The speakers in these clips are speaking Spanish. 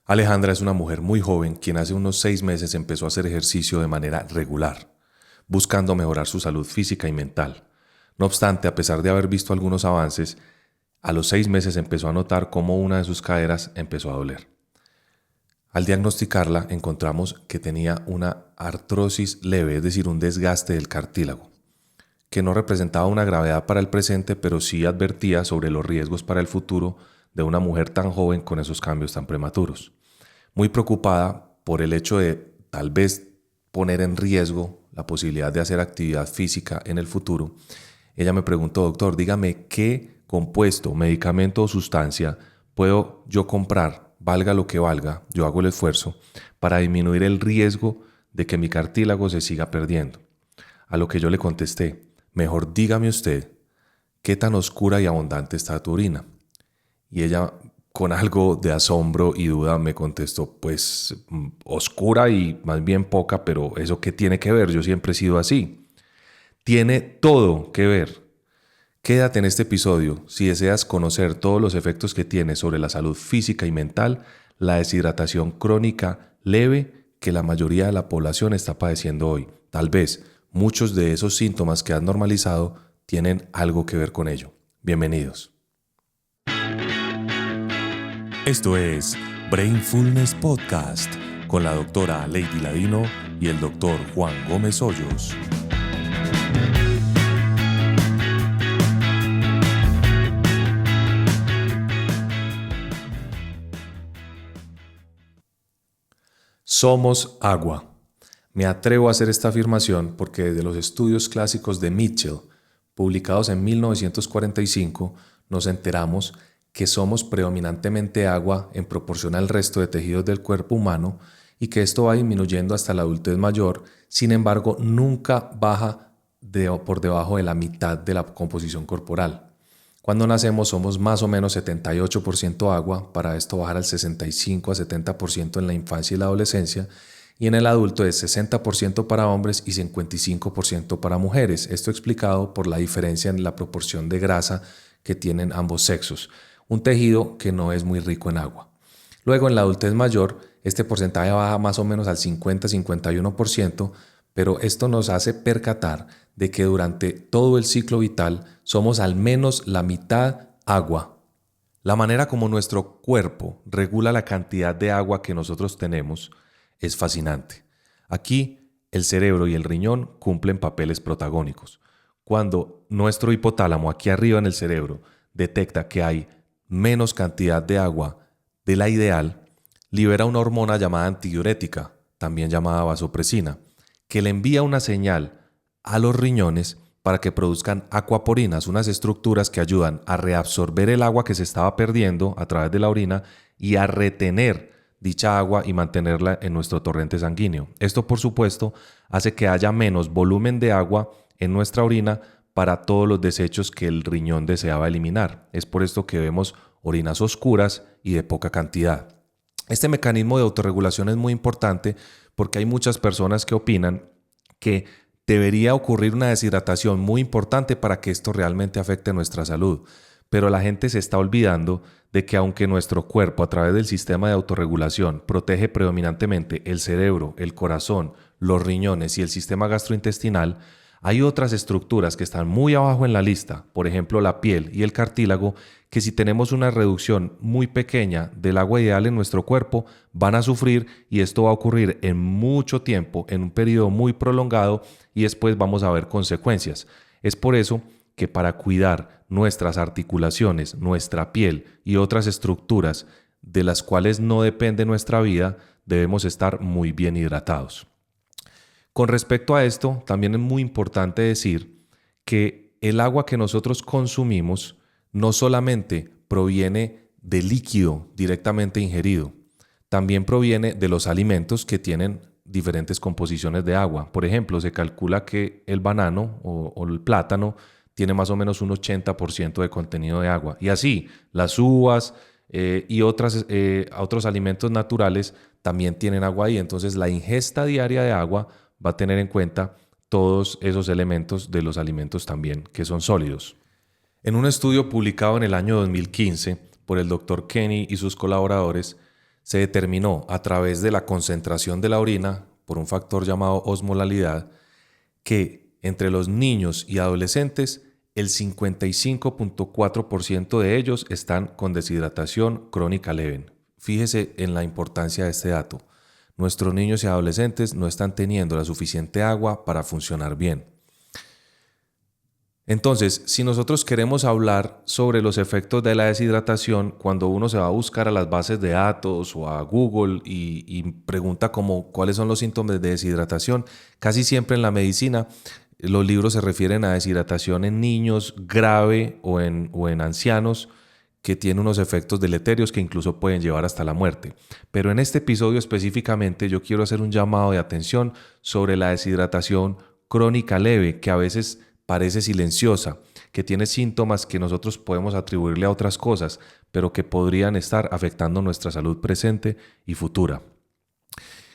Alejandra es una mujer muy joven quien hace unos 6 meses empezó a hacer ejercicio de manera regular, buscando mejorar su salud física y mental. No obstante, a pesar de haber visto algunos avances, a los 6 meses empezó a notar cómo una de sus caderas empezó a doler. Al diagnosticarla, encontramos que tenía una artrosis leve, es decir, un desgaste del cartílago, que no representaba una gravedad para el presente, pero sí advertía sobre los riesgos para el futuro de una mujer tan joven con esos cambios tan prematuros. Muy preocupada por el hecho de tal vez poner en riesgo la posibilidad de hacer actividad física en el futuro, ella me preguntó: doctor, dígame qué compuesto, medicamento o sustancia puedo yo comprar, valga lo que valga, yo hago el esfuerzo, para disminuir el riesgo de que mi cartílago se siga perdiendo. A lo que yo le contesté: mejor dígame usted qué tan oscura y abundante está tu orina. Y ella, con algo de asombro y duda, me contestó: pues oscura y más bien poca, pero ¿eso qué tiene que ver? Yo siempre he sido así. Tiene todo que ver. Quédate en este episodio si deseas conocer todos los efectos que tiene sobre la salud física y mental la deshidratación crónica leve que la mayoría de la población está padeciendo hoy. Tal vez muchos de esos síntomas que has normalizado tienen algo que ver con ello. Bienvenidos. Esto es Brainfulness Podcast con la doctora Lady Ladino y el doctor Juan Gómez Hoyos. Somos agua. Me atrevo a hacer esta afirmación porque desde los estudios clásicos de Mitchell, publicados en 1945, nos enteramos que somos predominantemente agua en proporción al resto de tejidos del cuerpo humano y que esto va disminuyendo hasta la adultez mayor. Sin embargo, nunca baja por debajo de la mitad de la composición corporal. Cuando nacemos somos más o menos 78% agua, para esto bajar al 65 a 70% en la infancia y la adolescencia, y en el adulto es 60% para hombres y 55% para mujeres. Esto explicado por la diferencia en la proporción de grasa que tienen ambos sexos, un tejido que no es muy rico en agua. Luego en la adultez mayor este porcentaje baja más o menos al 50-51%, pero esto nos hace percatar de que durante todo el ciclo vital somos al menos la mitad agua. La manera como nuestro cuerpo regula la cantidad de agua que nosotros tenemos es fascinante. Aquí el cerebro y el riñón cumplen papeles protagónicos. Cuando nuestro hipotálamo, aquí arriba en el cerebro, detecta que hay menos cantidad de agua de la ideal, libera una hormona llamada antidiurética, también llamada vasopresina, que le envía una señal a los riñones para que produzcan acuaporinas, unas estructuras que ayudan a reabsorber el agua que se estaba perdiendo a través de la orina y a retener dicha agua y mantenerla en nuestro torrente sanguíneo. Esto, por supuesto, hace que haya menos volumen de agua en nuestra orina para todos los desechos que el riñón deseaba eliminar. Es por esto que vemos orinas oscuras y de poca cantidad. Este mecanismo de autorregulación es muy importante porque hay muchas personas que opinan que debería ocurrir una deshidratación muy importante para que esto realmente afecte nuestra salud. Pero la gente se está olvidando de que aunque nuestro cuerpo a través del sistema de autorregulación protege predominantemente el cerebro, el corazón, los riñones y el sistema gastrointestinal, hay otras estructuras que están muy abajo en la lista, por ejemplo la piel y el cartílago, que si tenemos una reducción muy pequeña del agua ideal en nuestro cuerpo, van a sufrir, y esto va a ocurrir en mucho tiempo, en un periodo muy prolongado, y después vamos a ver consecuencias. Es por eso que para cuidar nuestras articulaciones, nuestra piel y otras estructuras de las cuales no depende nuestra vida, debemos estar muy bien hidratados. Con respecto a esto, también es muy importante decir que el agua que nosotros consumimos no solamente proviene de líquido directamente ingerido, también proviene de los alimentos que tienen diferentes composiciones de agua. Por ejemplo, se calcula que el banano o el plátano tiene más o menos un 80% de contenido de agua. Y así, las uvas y otros alimentos naturales también tienen agua ahí. Entonces, la ingesta diaria de agua va a tener en cuenta todos esos elementos de los alimentos también que son sólidos. En un estudio publicado en el año 2015 por el Dr. Kenny y sus colaboradores, se determinó a través de la concentración de la orina por un factor llamado osmolalidad que entre los niños y adolescentes el 55.4% de ellos están con deshidratación crónica leve. Fíjese en la importancia de este dato. Nuestros niños y adolescentes no están teniendo la suficiente agua para funcionar bien. Entonces, si nosotros queremos hablar sobre los efectos de la deshidratación, cuando uno se va a buscar a las bases de datos o a Google y pregunta como cuáles son los síntomas de deshidratación, casi siempre en la medicina los libros se refieren a deshidratación en niños grave o en ancianos que tiene unos efectos deleterios que incluso pueden llevar hasta la muerte. Pero en este episodio específicamente yo quiero hacer un llamado de atención sobre la deshidratación crónica leve, que a veces parece silenciosa, que tiene síntomas que nosotros podemos atribuirle a otras cosas, pero que podrían estar afectando nuestra salud presente y futura.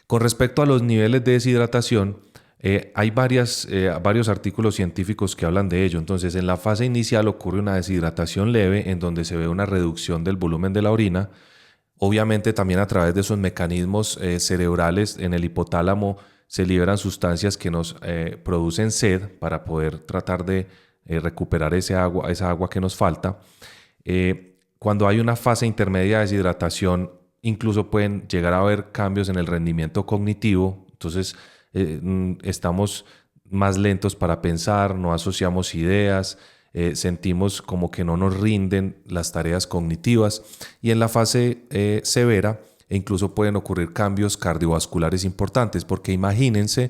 Con respecto a los niveles de deshidratación, hay varios artículos científicos que hablan de ello. Entonces, en la fase inicial ocurre una deshidratación leve en donde se ve una reducción del volumen de la orina. Obviamente también a través de esos mecanismos cerebrales en el hipotálamo se liberan sustancias que nos producen sed para poder tratar de recuperar esa agua que nos falta. Cuando hay una fase intermedia de deshidratación, incluso pueden llegar a haber cambios en el rendimiento cognitivo. Entonces, estamos más lentos para pensar, no asociamos ideas, sentimos como que no nos rinden las tareas cognitivas, y en la fase severa incluso pueden ocurrir cambios cardiovasculares importantes, porque imagínense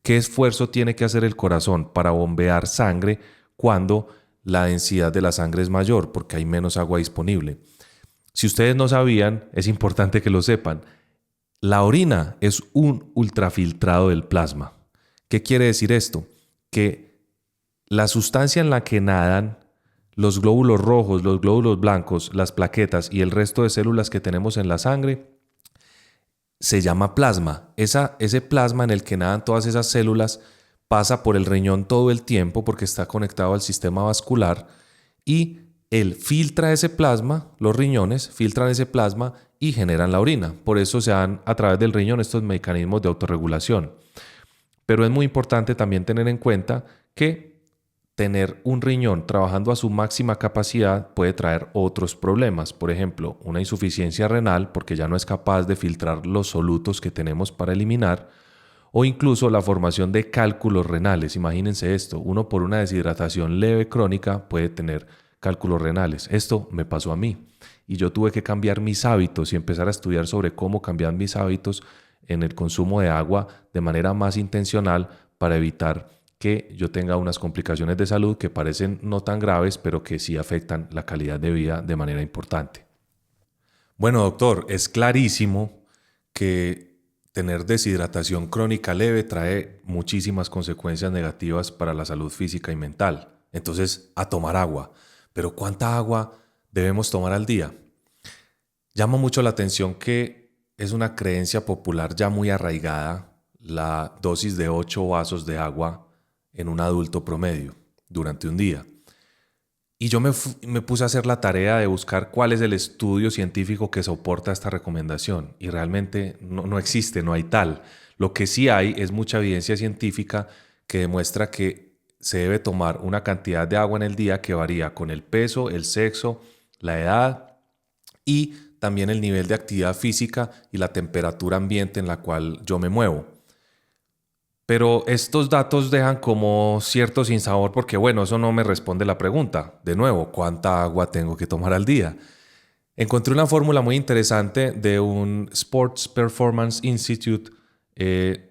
qué esfuerzo tiene que hacer el corazón para bombear sangre cuando la densidad de la sangre es mayor, porque hay menos agua disponible. Si ustedes no sabían, es importante que lo sepan. La orina es un ultrafiltrado del plasma. ¿Qué quiere decir esto? Que la sustancia en la que nadan los glóbulos rojos, los glóbulos blancos, las plaquetas y el resto de células que tenemos en la sangre se llama plasma. Ese plasma en el que nadan todas esas células pasa por el riñón todo el tiempo porque está conectado al sistema vascular, y él filtra ese plasma, los riñones filtran ese plasma y generan la orina. Por eso se dan a través del riñón estos mecanismos de autorregulación. Pero es muy importante también tener en cuenta que tener un riñón trabajando a su máxima capacidad puede traer otros problemas. Por ejemplo, una insuficiencia renal porque ya no es capaz de filtrar los solutos que tenemos para eliminar, o incluso la formación de cálculos renales. Imagínense esto, uno por una deshidratación leve crónica puede tener cálculos renales. Esto me pasó a mí y yo tuve que cambiar mis hábitos y empezar a estudiar sobre cómo cambiar mis hábitos en el consumo de agua de manera más intencional para evitar que yo tenga unas complicaciones de salud que parecen no tan graves, pero que sí afectan la calidad de vida de manera importante. Bueno, doctor, es clarísimo que tener deshidratación crónica leve trae muchísimas consecuencias negativas para la salud física y mental. Entonces, a tomar agua. Pero ¿cuánta agua debemos tomar al día? Llama mucho la atención que es una creencia popular ya muy arraigada la dosis de 8 vasos de agua en un adulto promedio durante un día. Y yo me puse a hacer la tarea de buscar cuál es el estudio científico que soporta esta recomendación. Y realmente no existe, no hay tal. Lo que sí hay es mucha evidencia científica que demuestra que se debe tomar una cantidad de agua en el día que varía con el peso, el sexo, la edad y también el nivel de actividad física y la temperatura ambiente en la cual yo me muevo. Pero estos datos dejan como cierto sinsabor porque, bueno, eso no me responde la pregunta. De nuevo, ¿cuánta agua tengo que tomar al día? Encontré una fórmula muy interesante de un Sports Performance Institute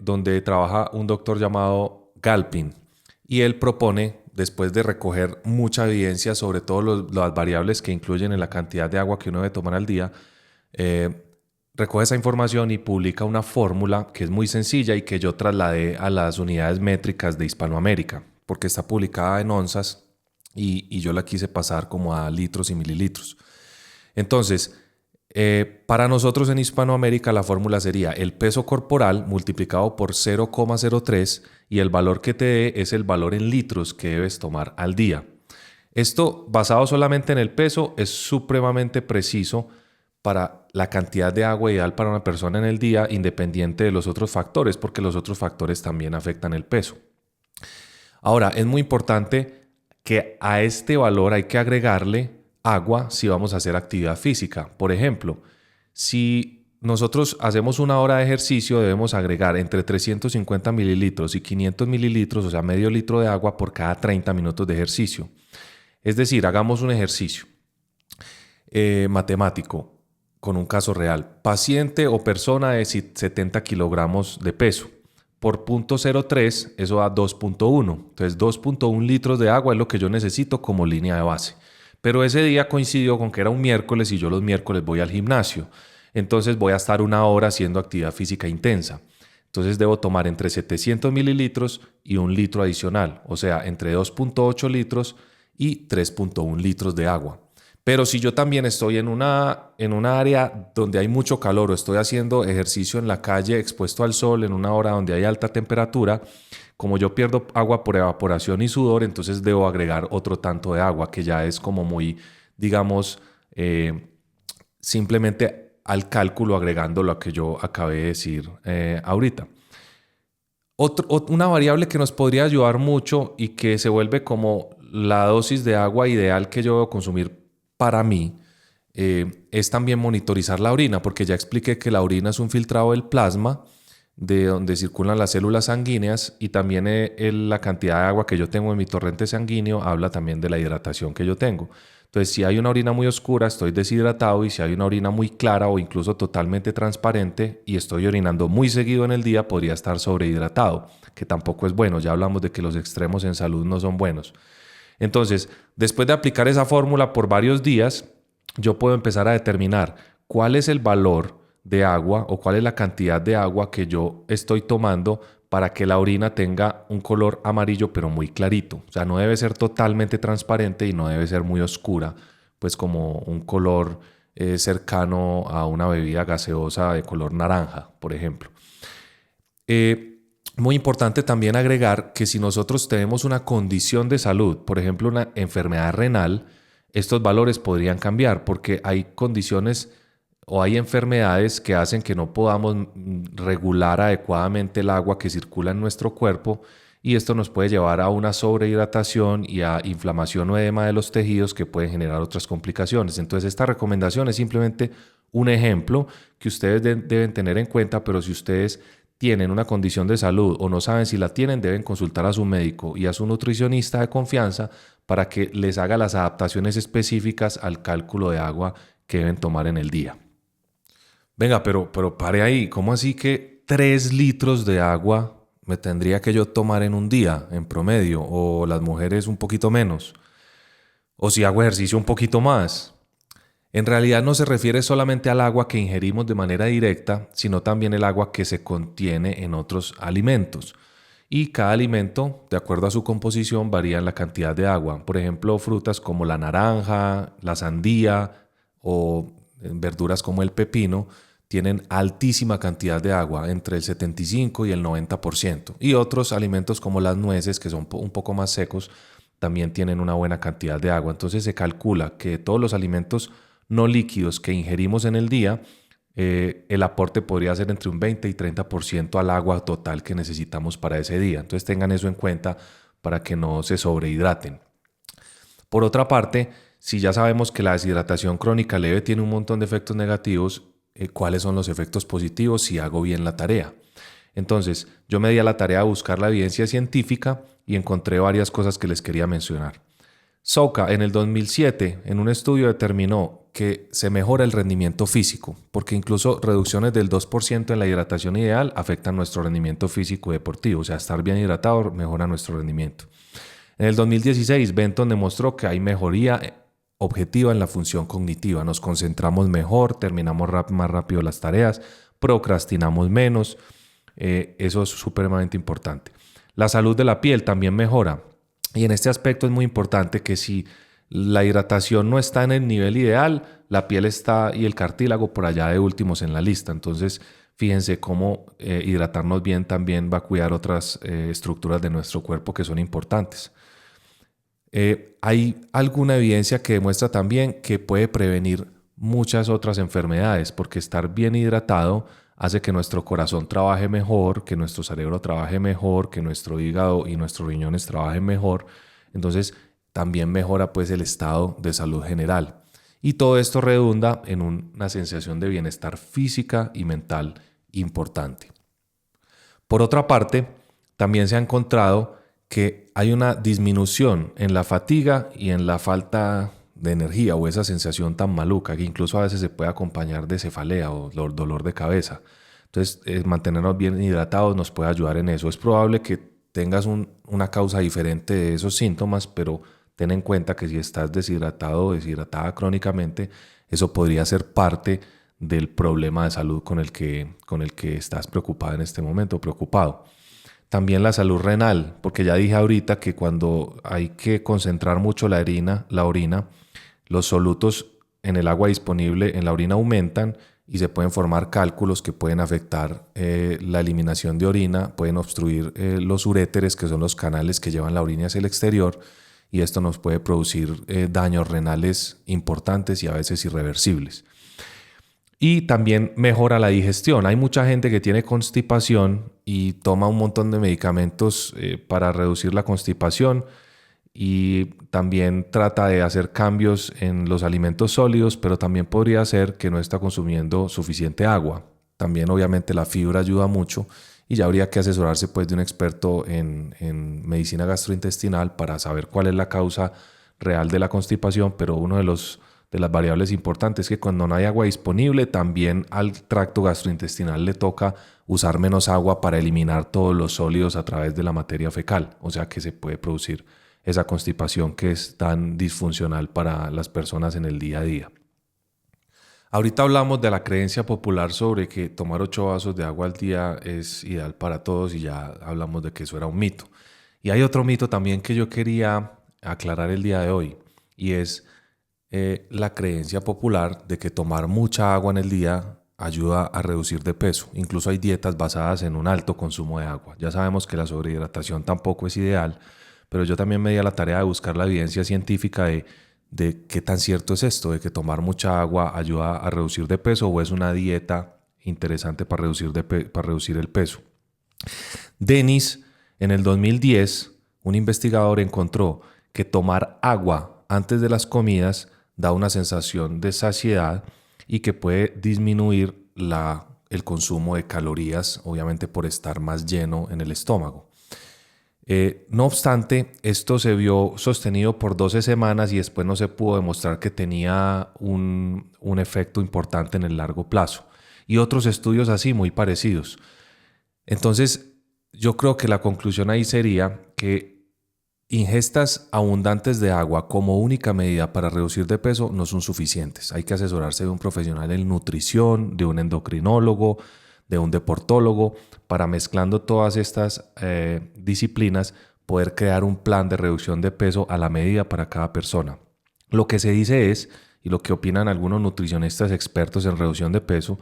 donde trabaja un doctor llamado Galpin. Y él propone, después de recoger mucha evidencia sobre todas las variables que incluyen en la cantidad de agua que uno debe tomar al día, recoge esa información y publica una fórmula que es muy sencilla y que yo trasladé a las unidades métricas de Hispanoamérica, porque está publicada en onzas y yo la quise pasar como a litros y mililitros. Entonces, para nosotros en Hispanoamérica la fórmula sería el peso corporal multiplicado por 0,03 y el valor que te dé es el valor en litros que debes tomar al día. Esto, basado solamente en el peso, es supremamente preciso para la cantidad de agua ideal para una persona en el día, independiente de los otros factores, porque los otros factores también afectan el peso. Ahora, es muy importante que a este valor hay que agregarle agua si vamos a hacer actividad física. Por ejemplo, si nosotros hacemos 1 hora de ejercicio, debemos agregar entre 350 mililitros y 500 mililitros, o sea, medio litro de agua por cada 30 minutos de ejercicio. Es decir, hagamos un ejercicio matemático con un caso real. Paciente o persona de 70 kilogramos de peso. Por 0.03, eso da 2.1. Entonces, 2.1 litros de agua es lo que yo necesito como línea de base. Pero ese día coincidió con que era un miércoles y yo los miércoles voy al gimnasio. Entonces voy a estar 1 hora haciendo actividad física intensa. Entonces debo tomar entre 700 mililitros y 1 litro adicional. O sea, entre 2.8 litros y 3.1 litros de agua. Pero si yo también estoy en una área donde hay mucho calor o estoy haciendo ejercicio en la calle expuesto al sol en una hora donde hay alta temperatura, como yo pierdo agua por evaporación y sudor, entonces debo agregar otro tanto de agua que ya es como muy, digamos, simplemente al cálculo agregando lo que yo acabé de decir ahorita. Una variable que nos podría ayudar mucho y que se vuelve como la dosis de agua ideal que yo debo consumir para mí es también monitorizar la orina, porque ya expliqué que la orina es un filtrado del plasma de donde circulan las células sanguíneas y también la cantidad de agua que yo tengo en mi torrente sanguíneo habla también de la hidratación que yo tengo. Entonces, si hay una orina muy oscura, estoy deshidratado, y si hay una orina muy clara o incluso totalmente transparente y estoy orinando muy seguido en el día, podría estar sobrehidratado, que tampoco es bueno. Ya hablamos de que los extremos en salud no son buenos. Entonces, después de aplicar esa fórmula por varios días, yo puedo empezar a determinar cuál es el valor de agua o cuál es la cantidad de agua que yo estoy tomando para que la orina tenga un color amarillo pero muy clarito. O sea, no debe ser totalmente transparente y no debe ser muy oscura, pues como un color cercano a una bebida gaseosa de color naranja, por ejemplo. Muy importante también agregar que si nosotros tenemos una condición de salud, por ejemplo una enfermedad renal, estos valores podrían cambiar porque hay condiciones o hay enfermedades que hacen que no podamos regular adecuadamente el agua que circula en nuestro cuerpo, y esto nos puede llevar a una sobrehidratación y a inflamación o edema de los tejidos que pueden generar otras complicaciones. Entonces, esta recomendación es simplemente un ejemplo que ustedes deben tener en cuenta, pero si ustedes tienen una condición de salud o no saben si la tienen, deben consultar a su médico y a su nutricionista de confianza para que les haga las adaptaciones específicas al cálculo de agua que deben tomar en el día. Venga, pero pare ahí. ¿Cómo así que 3 litros de agua me tendría que yo tomar en un día en promedio? ¿O las mujeres un poquito menos? ¿O si hago ejercicio un poquito más? En realidad no se refiere solamente al agua que ingerimos de manera directa, sino también el agua que se contiene en otros alimentos. Y cada alimento, de acuerdo a su composición, varía en la cantidad de agua. Por ejemplo, frutas como la naranja, la sandía o verduras como el pepino tienen altísima cantidad de agua, entre el 75 y el 90%. Y otros alimentos como las nueces, que son un poco más secos, también tienen una buena cantidad de agua. Entonces se calcula que todos los alimentos no líquidos que ingerimos en el día, el aporte podría ser entre un 20 y 30% al agua total que necesitamos para ese día. Entonces tengan eso en cuenta para que no se sobrehidraten. Por otra parte, si ya sabemos que la deshidratación crónica leve tiene un montón de efectos negativos, ¿cuáles son los efectos positivos si hago bien la tarea? Entonces, yo me di a la tarea de buscar la evidencia científica y encontré varias cosas que les quería mencionar. Soka en el 2007 en un estudio determinó que se mejora el rendimiento físico, porque incluso reducciones del 2% en la hidratación ideal afectan nuestro rendimiento físico y deportivo. O sea, estar bien hidratado mejora nuestro rendimiento. En el 2016, Benton demostró que hay mejoría objetiva en la función cognitiva. Nos concentramos mejor, terminamos más rápido las tareas, procrastinamos menos. Eso es supremamente importante. La salud de la piel también mejora. Y en este aspecto es muy importante que si la hidratación no está en el nivel ideal, la piel está y el cartílago por allá de últimos en la lista. Entonces, fíjense cómo hidratarnos bien también va a cuidar otras estructuras de nuestro cuerpo que son importantes. Hay alguna evidencia que demuestra también que puede prevenir muchas otras enfermedades, porque estar bien hidratado hace que nuestro corazón trabaje mejor, que nuestro cerebro trabaje mejor, que nuestro hígado y nuestros riñones trabajen mejor. Entonces también mejora pues el estado de salud general. Y todo esto redunda en una sensación de bienestar física y mental importante. Por otra parte, también se ha encontrado que hay una disminución en la fatiga y en la falta de energía o esa sensación tan maluca que incluso a veces se puede acompañar de cefalea o dolor de cabeza. Entonces, mantenernos bien hidratados nos puede ayudar en eso. Es probable que tengas una causa diferente de esos síntomas, pero ten en cuenta que si estás deshidratado o deshidratada crónicamente, eso podría ser parte del problema de salud con el que estás preocupada en este momento, preocupado. También la salud renal, porque ya dije ahorita que cuando hay que concentrar mucho la orina, los solutos en el agua disponible en la orina aumentan y se pueden formar cálculos que pueden afectar la eliminación de orina, pueden obstruir los uréteres, que son los canales que llevan la orina hacia el exterior, y esto nos puede producir daños renales importantes y a veces irreversibles. Y también mejora la digestión. Hay mucha gente que tiene constipación y toma un montón de medicamentos para reducir la constipación y también trata de hacer cambios en los alimentos sólidos, pero también podría ser que no está consumiendo suficiente agua. También obviamente la fibra ayuda mucho y ya habría que asesorarse pues de un experto en medicina gastrointestinal para saber cuál es la causa real de la constipación, pero uno de las variables importantes es que cuando no hay agua disponible, también al tracto gastrointestinal le toca usar menos agua para eliminar todos los sólidos a través de la materia fecal, o sea que se puede producir esa constipación que es tan disfuncional para las personas en el día a día. Ahorita hablamos de la creencia popular sobre que tomar 8 vasos de agua al día es ideal para todos y ya hablamos de que eso era un mito. Y hay otro mito también que yo quería aclarar el día de hoy y es la creencia popular de que tomar mucha agua en el día ayuda a reducir de peso. Incluso hay dietas basadas en un alto consumo de agua. Ya sabemos que la sobrehidratación tampoco es ideal, pero yo también me di a la tarea de buscar la evidencia científica de qué tan cierto es esto, de que tomar mucha agua ayuda a reducir de peso o es una dieta interesante para reducir el peso. Dennis, en el 2010, un investigador encontró que tomar agua antes de las comidas da una sensación de saciedad y que puede disminuir el consumo de calorías, obviamente por estar más lleno en el estómago. No obstante, esto se vio sostenido por 12 semanas y después no se pudo demostrar que tenía un efecto importante en el largo plazo. Y otros estudios así muy parecidos. Entonces, yo creo que la conclusión ahí sería que ingestas abundantes de agua como única medida para reducir de peso no son suficientes. Hay que asesorarse de un profesional en nutrición, de un endocrinólogo, de un deportólogo, para mezclando todas estas disciplinas poder crear un plan de reducción de peso a la medida para cada persona. Lo que se dice es, y lo que opinan algunos nutricionistas expertos en reducción de peso,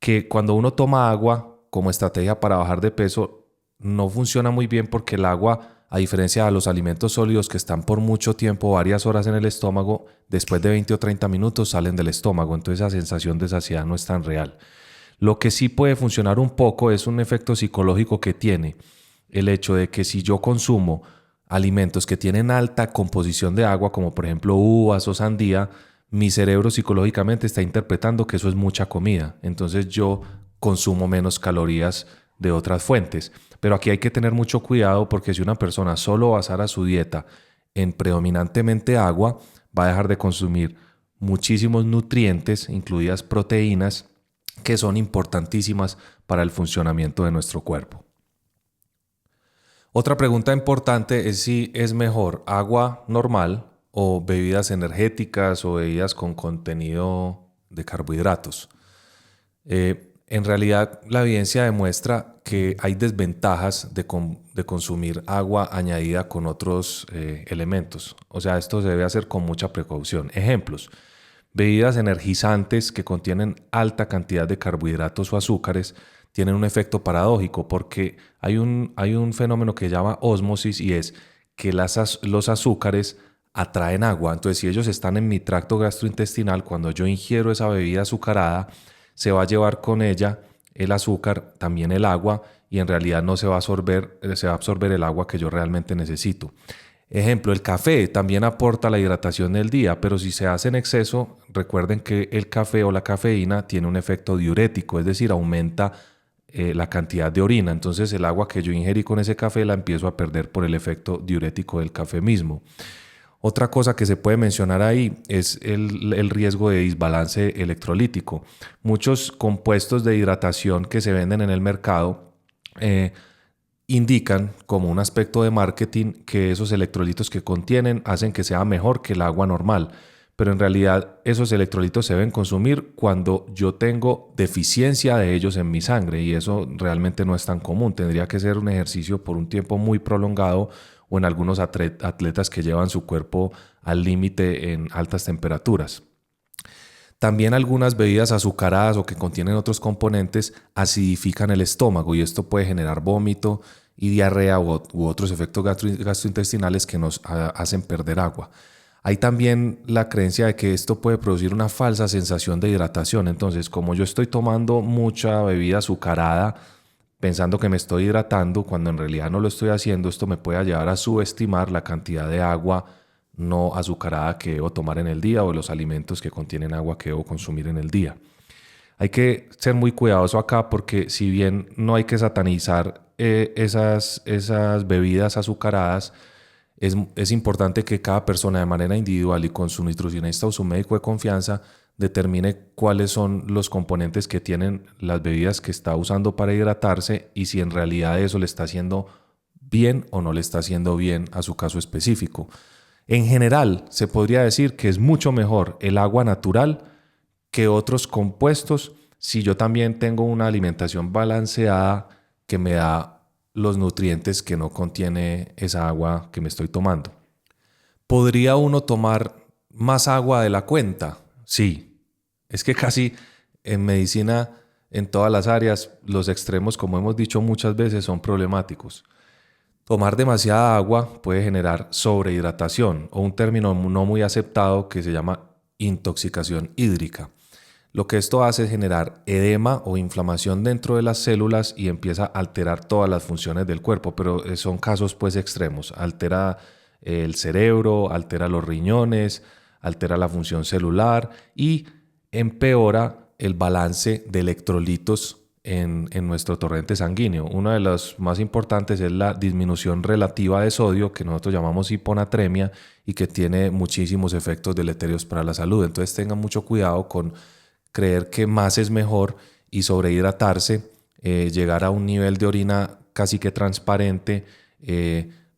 que cuando uno toma agua como estrategia para bajar de peso no funciona muy bien porque el agua, a diferencia de los alimentos sólidos que están por mucho tiempo, varias horas en el estómago, después de 20 o 30 minutos salen del estómago, entonces esa sensación de saciedad no es tan real. Lo que sí puede funcionar un poco es un efecto psicológico que tiene el hecho de que si yo consumo alimentos que tienen alta composición de agua, como por ejemplo uvas o sandía, mi cerebro psicológicamente está interpretando que eso es mucha comida, entonces yo consumo menos calorías de otras fuentes. Pero aquí hay que tener mucho cuidado porque si una persona solo basara su dieta en predominantemente agua, va a dejar de consumir muchísimos nutrientes, incluidas proteínas, que son importantísimas para el funcionamiento de nuestro cuerpo. Otra pregunta importante es si es mejor agua normal o bebidas energéticas o bebidas con contenido de carbohidratos. En realidad, la evidencia demuestra que hay desventajas de consumir agua añadida con otros elementos. O sea, esto se debe hacer con mucha precaución. Ejemplos: bebidas energizantes que contienen alta cantidad de carbohidratos o azúcares tienen un efecto paradójico porque hay un fenómeno que se llama ósmosis y es que los azúcares atraen agua. Entonces, si ellos están en mi tracto gastrointestinal, cuando yo ingiero esa bebida azucarada, se va a llevar con ella el azúcar, también el agua, y en realidad no se va a absorber el agua que yo realmente necesito. Ejemplo, el café también aporta la hidratación del día, pero si se hace en exceso, recuerden que el café o la cafeína tiene un efecto diurético, es decir, aumenta la cantidad de orina. Entonces el agua que yo ingerí con ese café la empiezo a perder por el efecto diurético del café mismo. Otra cosa que se puede mencionar ahí es el riesgo de desbalance electrolítico. Muchos compuestos de hidratación que se venden en el mercado indican como un aspecto de marketing que esos electrolitos que contienen hacen que sea mejor que el agua normal, pero en realidad esos electrolitos se deben consumir cuando yo tengo deficiencia de ellos en mi sangre, y eso realmente no es tan común. Tendría que ser un ejercicio por un tiempo muy prolongado o en algunos atletas que llevan su cuerpo al límite en altas temperaturas. También algunas bebidas azucaradas o que contienen otros componentes acidifican el estómago, y esto puede generar vómito y diarrea u otros efectos gastrointestinales que nos hacen perder agua. Hay también la creencia de que esto puede producir una falsa sensación de hidratación. Entonces, como yo estoy tomando mucha bebida azucarada pensando que me estoy hidratando, cuando en realidad no lo estoy haciendo, esto me puede llevar a subestimar la cantidad de agua no azucarada que debo tomar en el día o los alimentos que contienen agua que debo consumir en el día. Hay que ser muy cuidadoso acá, porque si bien no hay que satanizar esas bebidas azucaradas, es importante que cada persona de manera individual y con su nutricionista o su médico de confianza determine cuáles son los componentes que tienen las bebidas que está usando para hidratarse y si en realidad eso le está haciendo bien o no le está haciendo bien a su caso específico. En general, se podría decir que es mucho mejor el agua natural que otros compuestos si yo también tengo una alimentación balanceada que me da los nutrientes que no contiene esa agua que me estoy tomando. ¿Podría uno tomar más agua de la cuenta? Sí. Es que casi en medicina, en todas las áreas, los extremos, como hemos dicho muchas veces, son problemáticos. Tomar demasiada agua puede generar sobrehidratación, o un término no muy aceptado que se llama intoxicación hídrica. Lo que esto hace es generar edema o inflamación dentro de las células y empieza a alterar todas las funciones del cuerpo, pero son casos pues extremos. Altera el cerebro, altera los riñones, altera la función celular y empeora el balance de electrolitos en nuestro torrente sanguíneo. Una de las más importantes es la disminución relativa de sodio, que nosotros llamamos hiponatremia, y que tiene muchísimos efectos deleterios para la salud. Entonces tengan mucho cuidado con creer que más es mejor y sobrehidratarse, llegar a un nivel de orina casi que transparente,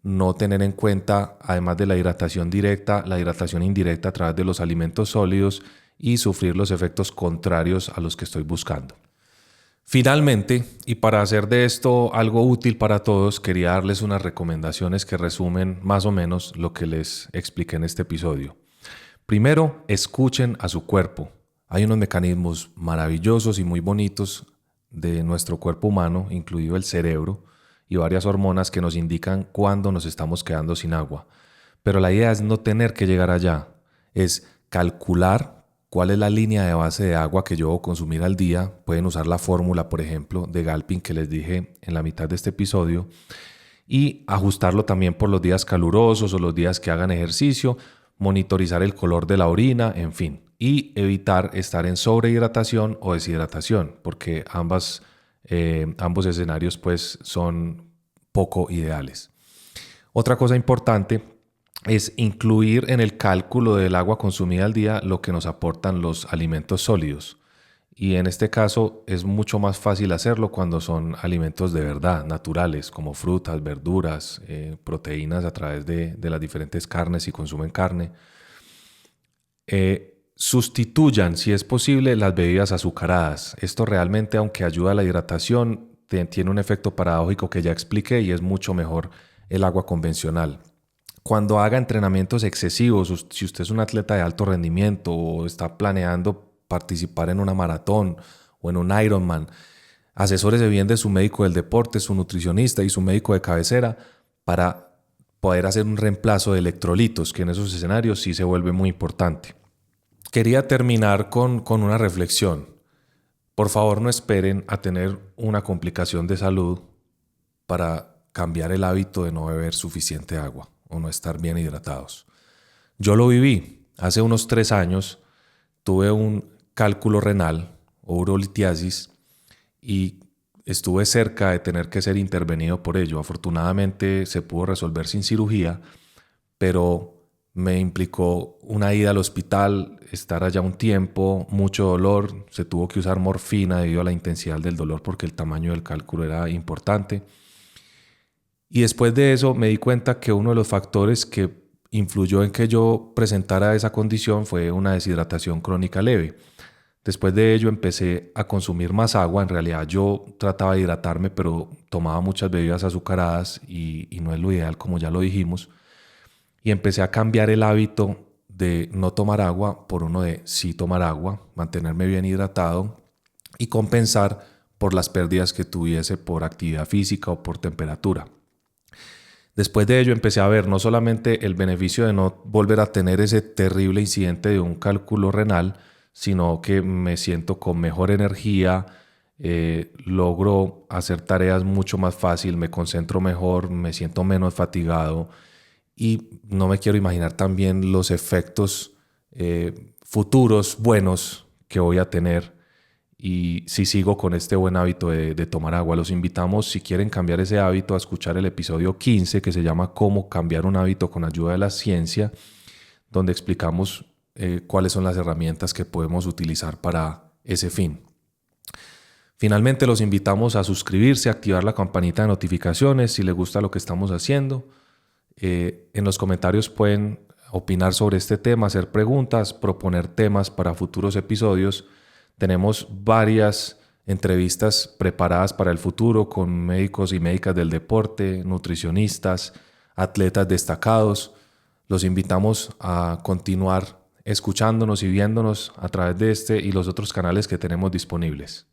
no tener en cuenta, además de la hidratación directa, la hidratación indirecta a través de los alimentos sólidos y sufrir los efectos contrarios a los que estoy buscando. Finalmente, y para hacer de esto algo útil para todos, quería darles unas recomendaciones que resumen más o menos lo que les expliqué en este episodio. Primero, escuchen a su cuerpo. Hay unos mecanismos maravillosos y muy bonitos de nuestro cuerpo humano, incluido el cerebro, y varias hormonas que nos indican cuándo nos estamos quedando sin agua. Pero la idea es no tener que llegar allá, es calcular cuál es la línea de base de agua que yo debo consumir al día. Pueden usar la fórmula, por ejemplo, de Galpin que les dije en la mitad de este episodio, y ajustarlo también por los días calurosos o los días que hagan ejercicio, monitorizar el color de la orina, en fin, y evitar estar en sobrehidratación o deshidratación, porque ambos escenarios pues son poco ideales. Otra cosa importante es incluir en el cálculo del agua consumida al día lo que nos aportan los alimentos sólidos. Y en este caso es mucho más fácil hacerlo cuando son alimentos de verdad, naturales, como frutas, verduras, proteínas a través de las diferentes carnes si consumen carne. Sustituyan, si es posible, las bebidas azucaradas. Esto realmente, aunque ayuda a la hidratación, tiene un efecto paradójico que ya expliqué, y es mucho mejor el agua convencional. Cuando haga entrenamientos excesivos, si usted es un atleta de alto rendimiento o está planeando participar en una maratón o en un Ironman, asesórese bien de su médico del deporte, su nutricionista y su médico de cabecera para poder hacer un reemplazo de electrolitos, que en esos escenarios sí se vuelve muy importante. Quería terminar con una reflexión. Por favor, no esperen a tener una complicación de salud para cambiar el hábito de no beber suficiente agua o no estar bien hidratados. Yo lo viví. Hace unos 3 años tuve un cálculo renal o urolitiasis y estuve cerca de tener que ser intervenido por ello. Afortunadamente se pudo resolver sin cirugía, pero me implicó una ida al hospital, estar allá un tiempo, mucho dolor, se tuvo que usar morfina debido a la intensidad del dolor porque el tamaño del cálculo era importante. Y después de eso me di cuenta que uno de los factores que influyó en que yo presentara esa condición fue una deshidratación crónica leve. Después de ello empecé a consumir más agua. En realidad yo trataba de hidratarme, pero tomaba muchas bebidas azucaradas y no es lo ideal, como ya lo dijimos. Y empecé a cambiar el hábito de no tomar agua por uno de sí tomar agua, mantenerme bien hidratado y compensar por las pérdidas que tuviese por actividad física o por temperatura. Después de ello empecé a ver no solamente el beneficio de no volver a tener ese terrible incidente de un cálculo renal, sino que me siento con mejor energía, logro hacer tareas mucho más fácil, me concentro mejor, me siento menos fatigado y no me quiero imaginar también los efectos futuros buenos que voy a tener y si sigo con este buen hábito de tomar agua. Los invitamos, si quieren cambiar ese hábito, a escuchar el episodio 15 que se llama Cómo cambiar un hábito con ayuda de la ciencia, donde explicamos cuáles son las herramientas que podemos utilizar para ese fin. Finalmente los invitamos a suscribirse, a activar la campanita de notificaciones si les gusta lo que estamos haciendo. En los comentarios pueden opinar sobre este tema, hacer preguntas, proponer temas para futuros episodios. Tenemos varias entrevistas preparadas para el futuro con médicos y médicas del deporte, nutricionistas, atletas destacados. Los invitamos a continuar escuchándonos y viéndonos a través de este y los otros canales que tenemos disponibles.